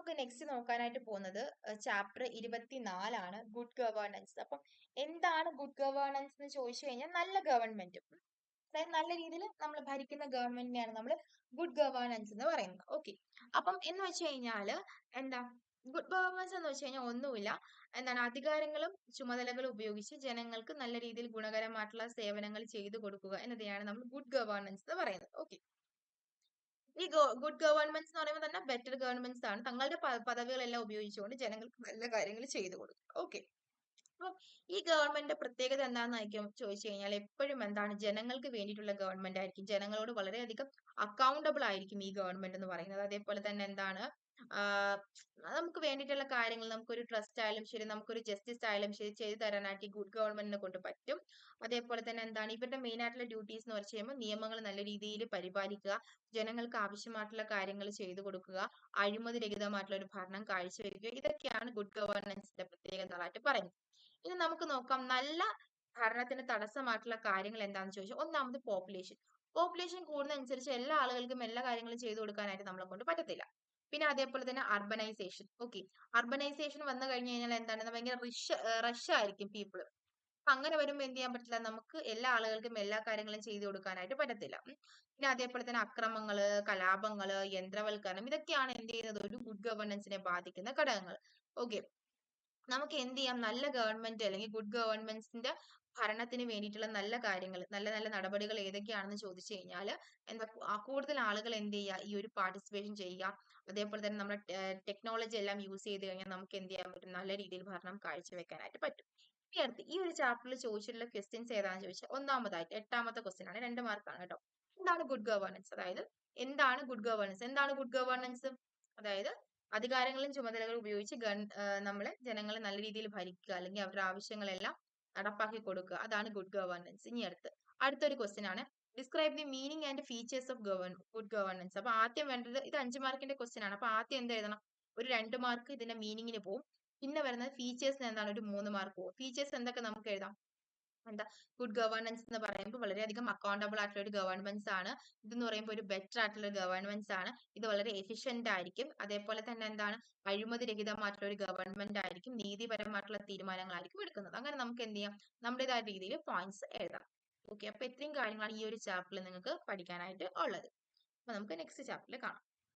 നമുക്ക് നെക്സ്റ്റ് നോക്കാനായിട്ട് പോകുന്നത് ചാപ്റ്റർ 24 ഗുഡ് ഗവേണൻസ്. അപ്പം എന്താണ് ഗുഡ് ഗവേണൻസ് എന്ന് ചോദിച്ചു കഴിഞ്ഞാൽ നല്ല ഗവൺമെന്റ്, അതായത് നല്ല രീതിയിൽ നമ്മൾ ഭരിക്കുന്ന ഗവൺമെന്റിനെയാണ് നമ്മൾ ഗുഡ് ഗവേണൻസ് എന്ന് പറയുന്നത്. ഓക്കെ, അപ്പം എന്ന് വെച്ച് കഴിഞ്ഞാല് എന്താ ഗുഡ് ഗവേണൻസ് എന്ന് വെച്ച് കഴിഞ്ഞാൽ ഒന്നുമില്ല, എന്താണ് അധികാരങ്ങളും ചുമതലകളും ഉപയോഗിച്ച് ജനങ്ങൾക്ക് നല്ല രീതിയിൽ ഗുണകരമായിട്ടുള്ള സേവനങ്ങൾ ചെയ്തു കൊടുക്കുക എന്നതിനെയാണ് നമ്മൾ ഗുഡ് ഗവേണൻസ് എന്ന് പറയുന്നത്. ഓക്കെ, ഈ ഗുഡ് ഗവൺമെന്റ്സ് എന്ന് പറയുമ്പോൾ തന്നെ ബെറ്റർ ഗവൺമെന്റ്സ് ആണ്, തങ്ങളുടെ പദവികളെല്ലാം ഉപയോഗിച്ചുകൊണ്ട് ജനങ്ങൾക്ക് നല്ല കാര്യങ്ങൾ ചെയ്തു കൊടുക്കുക. ഓക്കെ, അപ്പൊ ഈ ഗവൺമെന്റിന്റെ പ്രത്യേകത എന്താണെന്ന് ചോദിച്ചു കഴിഞ്ഞാൽ എപ്പോഴും എന്താണ് ജനങ്ങൾക്ക് വേണ്ടിയിട്ടുള്ള ഗവൺമെന്റ് ആയിരിക്കും, ജനങ്ങളോട് വളരെയധികം അക്കൗണ്ടബിൾ ആയിരിക്കും ഈ ഗവൺമെന്റ് എന്ന് പറയുന്നത്. അതേപോലെ തന്നെ എന്താണ് ആഹ് നമുക്ക് വേണ്ടിയിട്ടുള്ള കാര്യങ്ങൾ, നമുക്കൊരു ട്രസ്റ്റ് ആയാലും ശരി, നമുക്കൊരു ജസ്റ്റിസ് ആയാലും ശരി ചെയ്തു തരാനായിട്ട് ഈ ഗുഡ് ഗവൺമെന്റിനെ കൊണ്ട് പറ്റും. അതേപോലെ തന്നെ എന്താണ് ഇവരുടെ മെയിൻ ആയിട്ടുള്ള ഡ്യൂട്ടീസ് എന്ന് വെച്ച് കഴിയുമ്പോൾ നിയമങ്ങൾ നല്ല രീതിയിൽ പരിപാലിക്കുക, ജനങ്ങൾക്ക് ആവശ്യമായിട്ടുള്ള കാര്യങ്ങൾ ചെയ്തു കൊടുക്കുക, അഴിമതി രഹിതമായിട്ടുള്ള ഒരു ഭരണം കാഴ്ചവെക്കുക, ഇതൊക്കെയാണ് ഗുഡ് ഗവേണൻസിന്റെ പ്രത്യേകതകളായിട്ട് പറയുന്നത്. ഇനി നമുക്ക് നോക്കാം നല്ല ഭരണത്തിന് തടസ്സമായിട്ടുള്ള കാര്യങ്ങൾ എന്താണെന്ന് ചോദിച്ചാൽ, ഒന്നാമത് പോപ്പുലേഷൻ കൂടുന്നതനുസരിച്ച് എല്ലാ ആളുകൾക്കും എല്ലാ കാര്യങ്ങളും ചെയ്തു കൊടുക്കാനായിട്ട് നമ്മളെ കൊണ്ട് പറ്റത്തില്ല. പിന്നെ അതേപോലെ തന്നെ അർബനൈസേഷൻ. ഓക്കെ, അർബനൈസേഷൻ വന്നു കഴിഞ്ഞു കഴിഞ്ഞാൽ എന്താണ് ഭയങ്കര റഷ് ആയിരിക്കും പീപ്പിൾ. അങ്ങനെ വരുമ്പോ എന്ത് ചെയ്യാൻ പറ്റില്ല, നമുക്ക് എല്ലാ ആളുകൾക്കും എല്ലാ കാര്യങ്ങളും ചെയ്തു കൊടുക്കാനായിട്ട് പറ്റത്തില്ല. പിന്നെ അതേപോലെ തന്നെ അക്രമങ്ങള്, കലാപങ്ങള്, യന്ത്രവൽക്കരണം, ഇതൊക്കെയാണ് എന്ത് ചെയ്യുന്നത് ഒരു ഗുഡ് ഗവേണൻസിനെ ബാധിക്കുന്ന ഘടകങ്ങൾ. ഓക്കെ, നമുക്ക് എന്ത് ചെയ്യാം, നല്ല ഗവൺമെന്റ് അല്ലെങ്കിൽ ഗുഡ് ഗവൺമെന്റ്സിന്റെ ഭരണത്തിന് വേണ്ടിയിട്ടുള്ള നല്ല കാര്യങ്ങൾ, നല്ല നല്ല നടപടികൾ ഏതൊക്കെയാണെന്ന് ചോദിച്ചു കഴിഞ്ഞാൽ എന്താ കൂടുതൽ ആളുകൾ എന്ത് ചെയ്യുക, ഈ ഒരു പാർട്ടിസിപ്പേഷൻ ചെയ്യുക. അതേപോലെ തന്നെ നമ്മുടെ ടെക്നോളജി എല്ലാം യൂസ് ചെയ്ത് കഴിഞ്ഞാൽ നമുക്ക് എന്ത് ചെയ്യാൻ പറ്റും, നല്ല രീതിയിൽ ഭരണം കാഴ്ചവെക്കാനായിട്ട് പറ്റും. ഇനി അടുത്ത് ഈ ഒരു ചാപ്റ്ററിൽ ചോദിച്ചിട്ടുള്ള ക്വസ്റ്റ്യൻസ് ഏതാണെന്ന് ചോദിച്ചാൽ, ഒന്നാമതായിട്ട് 8ാമത്തെ ക്വസ്റ്റ്യൻ ആണ്, 2 മാർക്കാണ് കേട്ടോ. എന്താണ് ഗുഡ് ഗവേണൻസ്, അതായത് എന്താണ് ഗുഡ് ഗവേണൻസ്, എന്താണ് ഗുഡ് ഗവേണൻസ്, അതായത് അധികാരങ്ങളും ചുമതലകളും ഉപയോഗിച്ച് നമ്മളെ ജനങ്ങളെ നല്ല രീതിയിൽ ഭരിക്കുക, അല്ലെങ്കിൽ അവരുടെ ആവശ്യങ്ങളെല്ലാം നടപ്പാക്കി കൊടുക്കുക, അതാണ് ഗുഡ് ഗവേണൻസ്. ഇനി അടുത്തൊരു ക്വസ്റ്റ്യൻ ആണ്, describe the meaning and features of good governance. അപ്പൊ ആദ്യം വേണ്ടത്, ഇത് 5 മാർക്കിന്റെ ക്വസ്റ്റ്യൻ ആണ്, അപ്പൊ ആദ്യം എന്ത് എഴുതണം, ഒരു 2 മാർക്ക് ഇതിന്റെ മീനിങ്ങിന് പോകും. പിന്നെ വരുന്നത് ഫീച്ചേഴ്സിന് എന്താണ്, ഒരു 3 മാർക്ക് പോകും. ഫീച്ചേഴ്സ് എന്തൊക്കെ നമുക്ക് എഴുതാം, എന്താ ഗുഡ് ഗവേണൻസ് എന്ന് പറയുമ്പോൾ വളരെയധികം അക്കൗണ്ടബിൾ ആയിട്ടുള്ള ഒരു ഗവൺമെന്റ്സ് ആണ്. ഇതെന്ന് പറയുമ്പോൾ ഒരു ബെറ്റർ ആയിട്ടുള്ള ഒരു ഗവൺമെന്റ്സ് ആണ്. ഇത് വളരെ എഫിഷ്യന്റ് ആയിരിക്കും. അതേപോലെ തന്നെ എന്താണ് അഴിമതി രഹിതമായിട്ടുള്ള ഒരു ഗവൺമെന്റ് ആയിരിക്കും. നീതിപരമായിട്ടുള്ള തീരുമാനങ്ങളായിരിക്കും എടുക്കുന്നത്. അങ്ങനെ നമുക്ക് എന്ത് ചെയ്യാം, നമ്മുടേതായ രീതിയിൽ പോയിന്റ്സ് എഴുതാം. ഓക്കെ, അപ്പൊ ഇത്രയും കാര്യങ്ങളാണ് ഈ ഒരു ചാപ്റ്ററിൽ നിങ്ങൾക്ക് പഠിക്കാനായിട്ട് ഉള്ളത്. അപ്പൊ നമുക്ക് നെക്സ്റ്റ് ചാപ്റ്ററിൽ കാണാം.